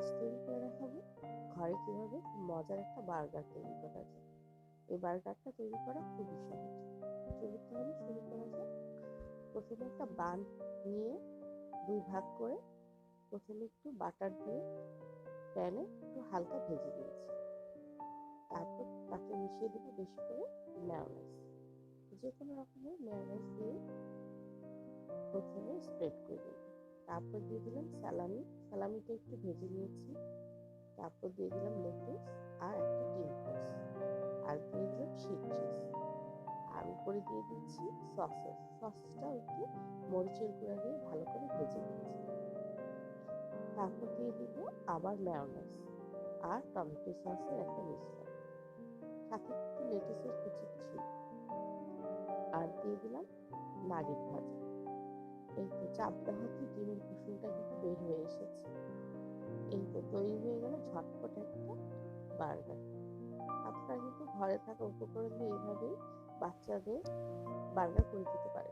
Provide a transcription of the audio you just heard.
আজ তৈরি করে দেখাবো ঘরে কিভাবে মজার একটা বার্গার তৈরি করা যায়। এই বার্গারটা তৈরি করা খুবই সহজ। চলুন তাহলে শুরু করা যাক। প্রথমে একটা বান নিয়ে দুই ভাগ করে প্রথমে একটু বাটার দিয়ে প্যানে একটু হালকা ভেজে দিয়েছি। তারপর তাতে মিশিয়ে দেবো বেশি করে মেয়োনেজ। যে কোনো রকমের মেয়োনেজ দিয়ে প্রথমে স্প্রেড করে দেবো। তারপর দিয়ে দিলাম সালামিটা একটু ভেজে নিয়েছি। তারপর দিয়ে দিলাম লেটুস আর একটা টিম পোস, আর দিয়ে দিলাম শিট চিজ, আর উপরে দিয়ে দিচ্ছি সসটাও একটু মরিচের গুঁড়া দিয়ে ভালো করে ভেজে নিয়েছি। তারপর দিয়ে দিব আবার মেয়োনেজ আর টমেটো সসের একটা মিশ্রণ, সাথে একটু লেটুসের কুচি ছিল, আর দিয়ে দিলাম নাগেট ভাজা। এই তো চাপ দেওয়াতে ডিমের কুসুমটা কিন্তু বের হয়ে এসেছে। এই তো তৈরি হয়ে গেল ঝটপট একটা বার্গার। আপনারা কিন্তু ঘরে থাকা উপকরণ দিয়ে এইভাবেই বাচ্চাদের বার্গার করে দিতে পারেন।